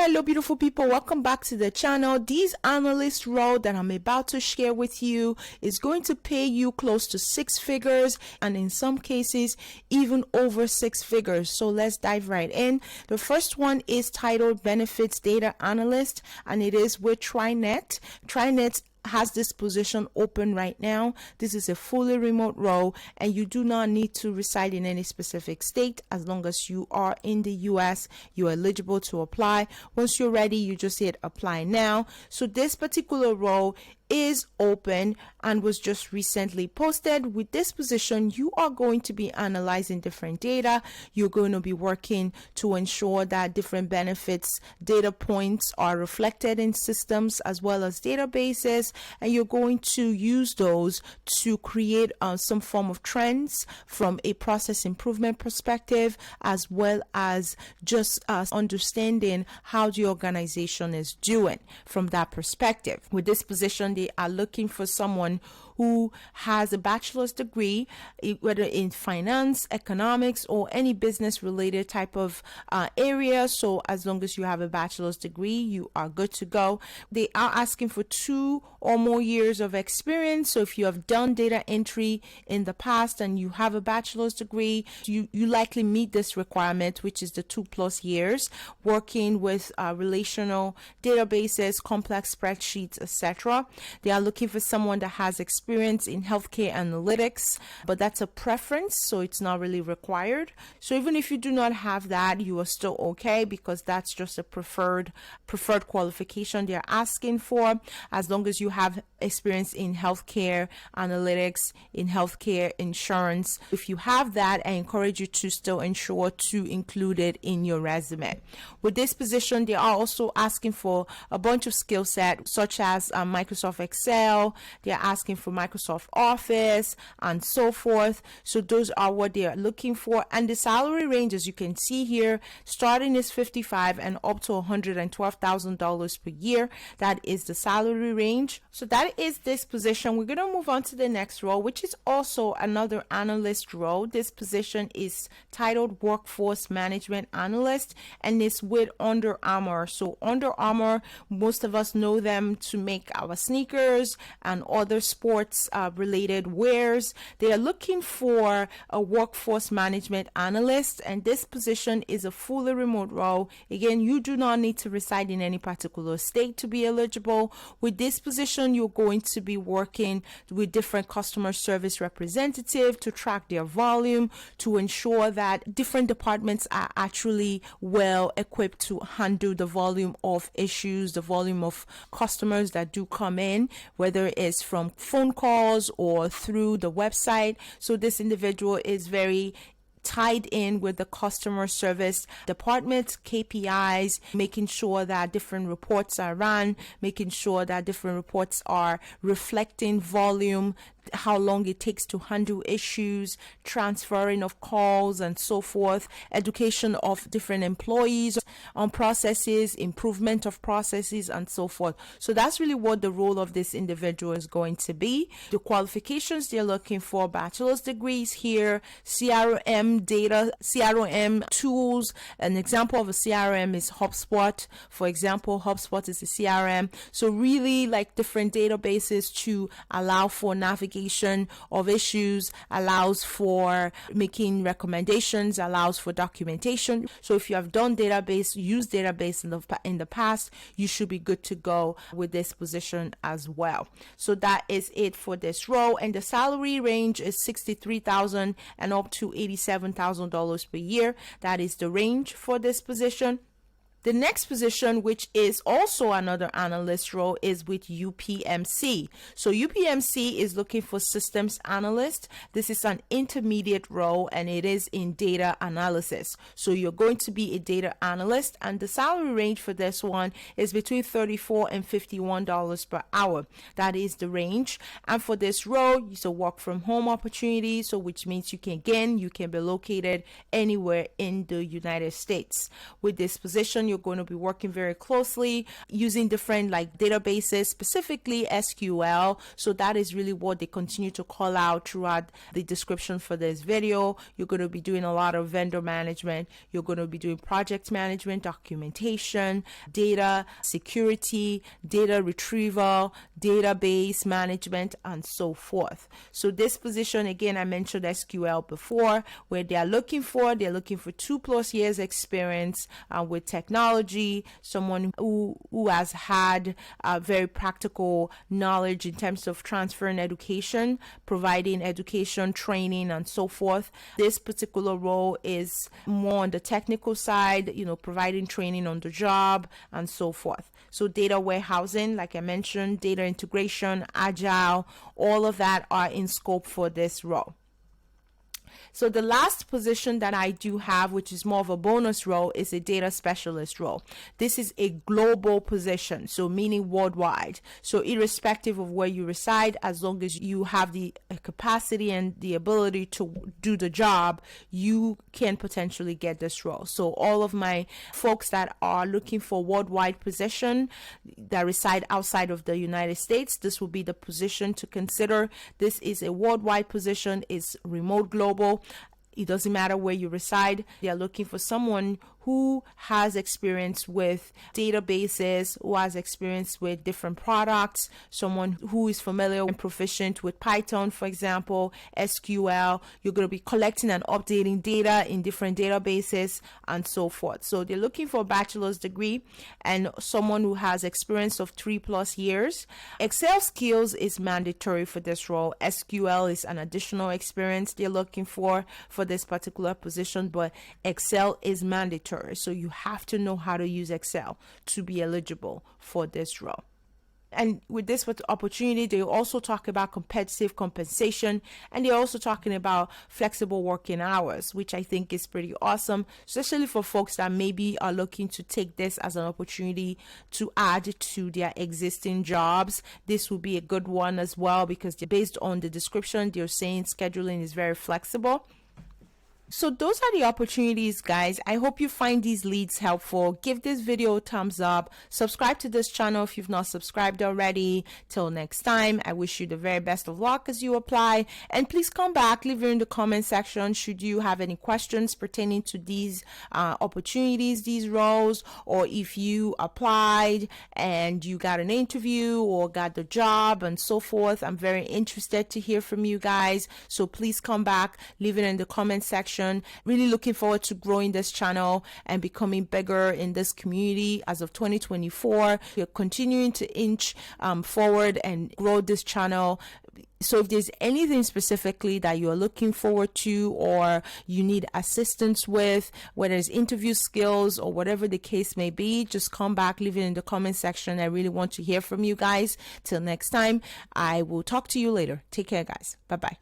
Hello beautiful people, welcome back to the channel. This analyst role that I'm about to share with you is going to pay you close to 6 figures and in some cases even over 6 figures. So let's dive right in. The first one is titled Benefits Data Analyst, and it is with TriNet. TriNet has this position open right now. This is a fully remote role and you do not need to reside in any specific state. As long as you are in the US, you're eligible to apply. Once you're ready, you just hit apply now. So this particular role is open and was just recently posted. With this position, you are going to be analyzing different data. You're going to be working to ensure that different benefits data points are reflected in systems as well as databases, and you're going to use those to create some form of trends from a process improvement perspective, as well as just understanding how the organization is doing from that perspective. With this position, they are looking for someone who has a bachelor's degree, whether in finance, economics, or any business related type of area. So as long as you have a bachelor's degree, you are good to go. They are asking for 2 or more years of experience. So if you have done data entry in the past and you have a bachelor's degree, you likely meet this requirement, which is the 2+ years working with relational databases, complex spreadsheets, etc. They are looking for someone that has experience in healthcare analytics, but that's a preference, so it's not really required. So even if you do not have that, you are still okay, because that's just a preferred qualification they're asking for, as long as you have experience in healthcare analytics, in healthcare insurance. If you have that, I encourage you to still ensure to include it in your resume. With this position, they are also asking for a bunch of skill set, such as Microsoft Excel. They're asking for Microsoft Office and so forth. So those are what they are looking for. And the salary range, as you can see here, starting is $55,000 and up to $112,000 per year. That is the salary range. So that is this position. We're going to move on to the next role, which is also another analyst role. This position is titled Workforce Management Analyst, and it's with Under Armour. So Under Armour, most of us know them to make our sneakers and other sports related wares. They are looking for a workforce management analyst, and this position is a fully remote role. Again, you do not need to reside in any particular state to be eligible. With this position, you're going to be working with different customer service representatives to track their volume, to ensure that different departments are actually well equipped to handle the volume of issues, the volume of customers that do come in, whether it's from phone calls or through the website. So this individual is very tied in with the customer service department KPIs, making sure that different reports are run, making sure that different reports are reflecting volume, how long it takes to handle issues, transferring of calls and so forth, education of different employees on processes, improvement of processes and so forth. So that's really what the role of this individual is going to be. The qualifications they're looking for: bachelor's degrees here, CRM data, CRM tools. An example of a CRM is HubSpot. For example, HubSpot is a CRM. So really like different databases to allow for navigation of issues, allows for making recommendations, allows for documentation. So if you have done used database in the past, you should be good to go with this position as well. So that is it for this role, and the salary range is $63,000 and up to $87,000 per year. That is the range for this position. The next position, which is also another analyst role, is with UPMC. So UPMC is looking for systems analyst. This is an intermediate role and it is in data analysis. So you're going to be a data analyst, and the salary range for this one is between $34 and $51 per hour. That is the range. And for this role, it's a work from home opportunity, so which means you can be located anywhere in the United States. With this position, you're you're going to be working very closely using different like databases, specifically SQL. So that is really what they continue to call out throughout the description for this video. You're going to be doing a lot of vendor management. You're going to be doing project management, documentation, data security, data retrieval, database management, and so forth. So this position, again, I mentioned SQL before, where they're looking for 2+ years experience with technology, someone who has had very practical knowledge in terms of transferring education, providing education, training, and so forth. This particular role is more on the technical side, providing training on the job and so forth. So data warehousing, like I mentioned, data integration, agile, all of that are in scope for this role. So the last position that I do have, which is more of a bonus role, is a data specialist role. This is a global position, so meaning worldwide. So irrespective of where you reside, as long as you have the capacity and the ability to do the job, you can potentially get this role. So all of my folks that are looking for worldwide position that reside outside of the United States, this will be the position to consider. This is a worldwide position, it's remote global. It doesn't matter where you reside. They are looking for someone who has experience with databases, who has experience with different products, someone who is familiar and proficient with Python, for example, SQL. You're going to be collecting and updating data in different databases and so forth. So they're looking for a bachelor's degree and someone who has experience of 3+ years. Excel skills is mandatory for this role. SQL is an additional experience they're looking for this particular position, but Excel is mandatory. So you have to know how to use Excel to be eligible for this role. And with this opportunity, they also talk about competitive compensation, and they're also talking about flexible working hours, which I think is pretty awesome, especially for folks that maybe are looking to take this as an opportunity to add to their existing jobs. This will be a good one as well, because based on the description, they're saying scheduling is very flexible. So those are the opportunities, guys. I hope you find these leads helpful. Give this video a thumbs up. Subscribe to this channel if you've not subscribed already. Till next time, I wish you the very best of luck as you apply. And please come back, leave it in the comment section should you have any questions pertaining to these opportunities, these roles, or if you applied and you got an interview or got the job and so forth. I'm very interested to hear from you guys. So please come back, leave it in the comment section. Really looking forward to growing this channel and becoming bigger in this community as of 2024. We're continuing to inch forward and grow this channel. So if there's anything specifically that you're looking forward to or you need assistance with, whether it's interview skills or whatever the case may be, just come back, leave it in the comment section. I really want to hear from you guys. Till next time, I will talk to you later. Take care, guys. Bye-bye.